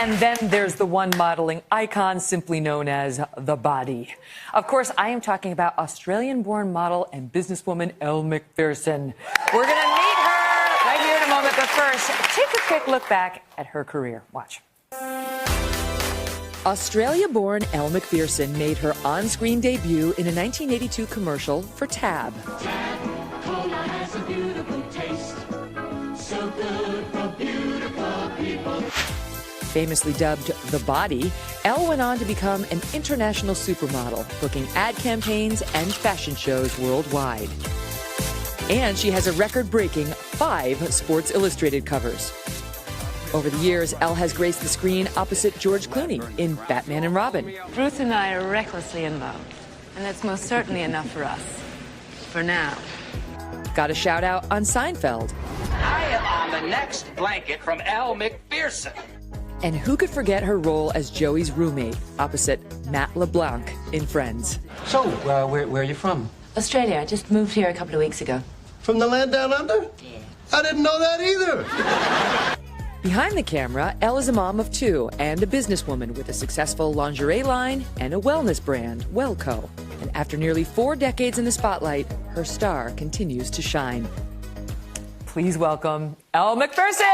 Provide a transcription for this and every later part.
And then there's the one modeling icon simply known as the body. Of course, I am talking about Australian-born model and businesswoman Elle Macpherson. We're going to meet her right here in a moment, but first, take a quick look back at her career. Watch. Australia-born Elle Macpherson made her on-screen debut in a 1982 commercial for Tab. Tab Cola has a beautiful taste, so good for beautiful people. Famously dubbed The Body, Elle went on to become an international supermodel, booking ad campaigns and fashion shows worldwide. And she has a record-breaking 5 Sports Illustrated covers. Over the years, Elle has graced the screen opposite George Clooney in Batman and Robin. Ruth and I are recklessly in love, and that's most certainly enough for us. For now. Got a shout out on Seinfeld. I am on the next blanket from Elle Macpherson. And who could forget her role as Joey's roommate opposite Matt LeBlanc in Friends? So, where are you from? Australia. I just moved here a couple of weeks ago. From the land down under? Yeah. I didn't know that either. Behind the camera, Elle is a mom of 2 and a businesswoman with a successful lingerie line and a wellness brand, Wellco. And after nearly 4 decades in the spotlight, her star continues to shine. Please welcome Elle Macpherson!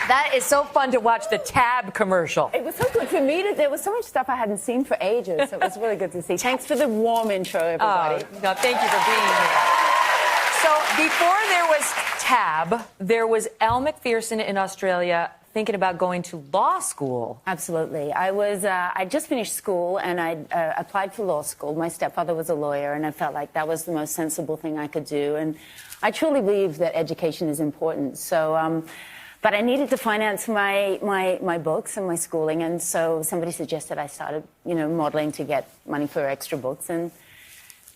That is so fun to watch the Tab commercial. It was so good for me. There was so much stuff I hadn't seen for ages. So it was really good to see. Thanks for the warm intro, everybody. No, thank you for being here. So before there was Tab, there was Elle Macpherson in Australia thinking about going to law school. Absolutely. I just finished school and I applied for law school. My stepfather was a lawyer and I felt like that was the most sensible thing I could do. And I truly believe that education is important. So, but I needed to finance my books and my schooling, and so somebody suggested I started, modeling to get money for extra books, and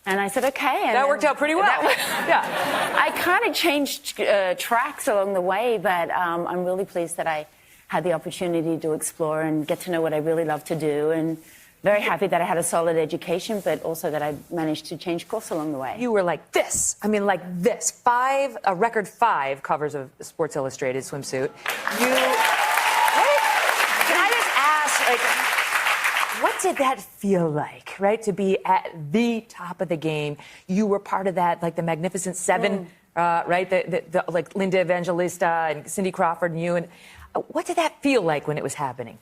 I said okay. And that worked out pretty well. Yeah, I kind of changed tracks along the way, but I'm really pleased that I had the opportunity to explore and get to know what I really love to do, and very happy that I had a solid education, but also that I managed to change course along the way. You were like this. I mean, like this. A record 5 covers of Sports Illustrated swimsuit. Can I just ask, what did that feel like, right? To be at the top of the game. You were part of that, like the Magnificent Seven, right? The like Linda Evangelista and Cindy Crawford and you. And what did that feel like when it was happening?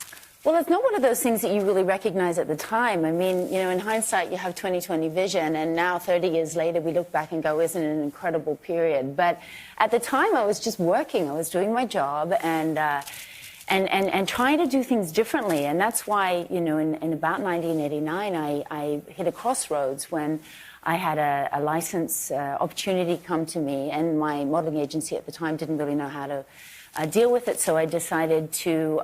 Well, it's not one of those things that you really recognize at the time. I mean, in hindsight, you have 20/20 vision, and now 30 years later, we look back and go, isn't it an incredible period? But at the time, I was just working. I was doing my job and trying to do things differently. And that's why, in about 1989, I hit a crossroads when I had a license opportunity come to me, and my modeling agency at the time didn't really know how to deal with it. So I decided to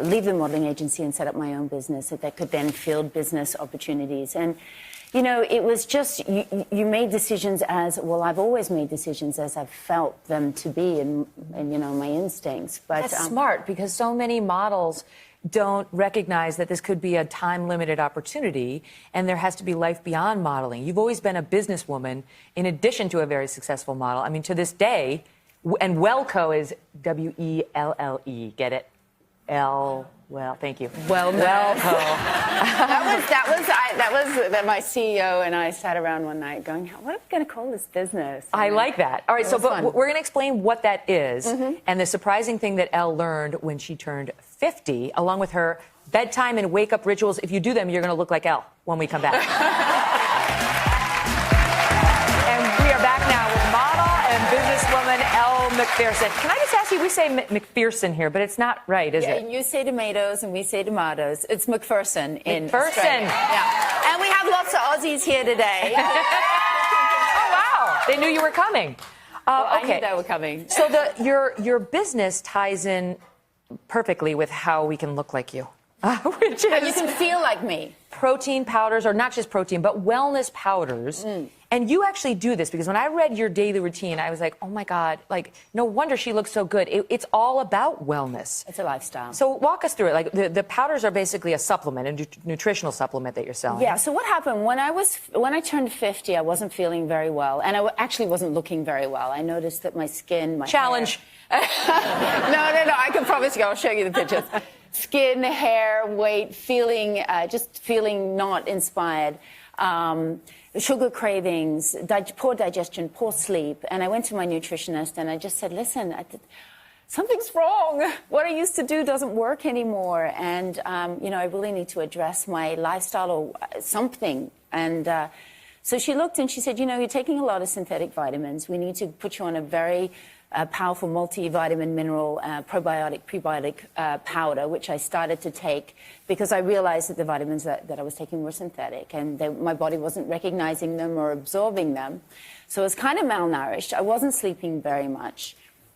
leave the modeling agency and set up my own business that could then field business opportunities. And, it was just, you made decisions as, well, I've always made decisions as I've felt them to be and my instincts. But that's smart, because so many models don't recognize that this could be a time-limited opportunity and there has to be life beyond modeling. You've always been a businesswoman in addition to a very successful model. I mean, to this day, and Wellco is W-E-L-L-E, get it? Well, thank you. Wellco. that was my CEO and I sat around one night going, what are we going to call this business? I like that. All right, so but we're going to explain what that is and the surprising thing that Elle learned when she turned 50, along with her bedtime and wake-up rituals. If you do them, you're going to look like Elle when we come back. And we are back now with model and businesswoman Elle Macpherson. Can I just ask you, we say Macpherson here, but it's not right, is it? You say tomatoes and we say tomatoes. It's Macpherson in Macpherson. Australia. Yeah. And we have lots of Aussies here today. Oh, wow. They knew you were coming. I knew they were coming. So your business ties in perfectly with how we can look like you. Which is... And you can feel like me. protein powders, or not just protein, but wellness powders. And you actually do this, because when I read your daily routine, I was like, oh my God, like, no wonder she looks so good. It's all about wellness. It's a lifestyle. So walk us through it. Like, the powders are basically a supplement, a nutritional supplement that you're selling. Yeah, so what happened, when I turned 50, I wasn't feeling very well, and I actually wasn't looking very well. I noticed that my skin, my Challenge. hair... No, I can promise you, I'll show you the pictures. Skin, hair, weight, just feeling not inspired. Sugar cravings, poor digestion, poor sleep. And I went to my nutritionist and I just said, listen, something's wrong. What I used to do doesn't work anymore. And, I really need to address my lifestyle or something. And so she looked and she said, you're taking a lot of synthetic vitamins. We need to put you on a very powerful multivitamin, mineral, probiotic, prebiotic powder, which I started to take because I realized that the vitamins that I was taking were synthetic and my body wasn't recognizing them or absorbing them. So I was kind of malnourished. I wasn't sleeping very much.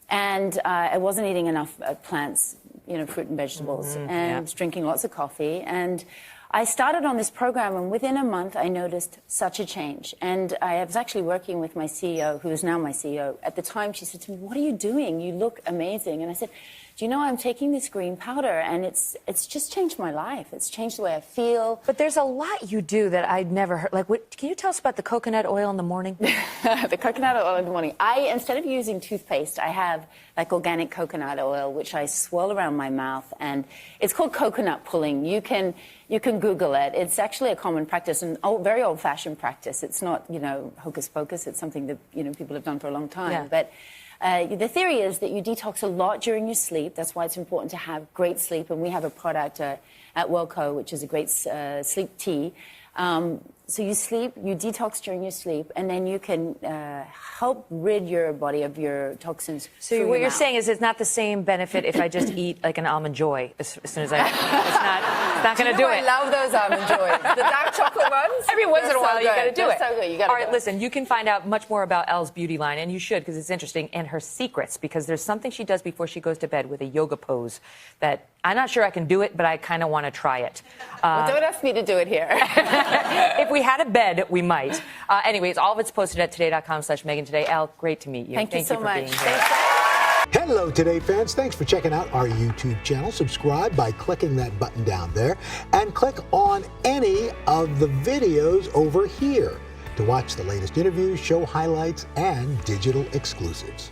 And I wasn't eating enough plants, fruit and vegetables, and drinking lots of coffee. And I started on this program, and within a month, I noticed such a change. And I was actually working with my CEO, who is now my CEO. At the time, she said to me, what are you doing? You look amazing. And I said, do you know, I'm taking this green powder, and it's just changed my life. It's changed the way I feel. But there's a lot you do that I'd never heard. Like, can you tell us about the coconut oil in the morning? The coconut oil in the morning. Instead of using toothpaste, I have like organic coconut oil, which I swirl around my mouth, and it's called coconut pulling. You can Google it. It's actually a common practice, and very old-fashioned practice. It's not, hocus pocus. It's something that, people have done for a long time. Yeah. But the theory is that you detox a lot during your sleep. That's why it's important to have great sleep. And we have a product at WellCo, which is a great sleep tea. So you sleep, you detox during your sleep, and then you can help rid your body of your toxins. So what you're saying is it's not the same benefit if I just eat like an Almond Joy as soon as I... It's not going to do it. I love those Almond Joys. The dark chocolate ones? Every once in a while, you got to do it. So good. You got to All right, listen, you can find out much more about Elle's beauty line, and you should, because it's interesting, and her secrets, because there's something she does before she goes to bed with a yoga pose that I'm not sure I can do it, but I kind of want to try it. Well, don't ask me to do it here. If we had a bed, we might. Anyways, all of it's posted at today.com/Megan Today. Elle, great to meet you. Thank you so for much. being here. Hello, Today fans. Thanks for checking out our YouTube channel. Subscribe by clicking that button down there and click on any of the videos over here to watch the latest interviews, show highlights, and digital exclusives.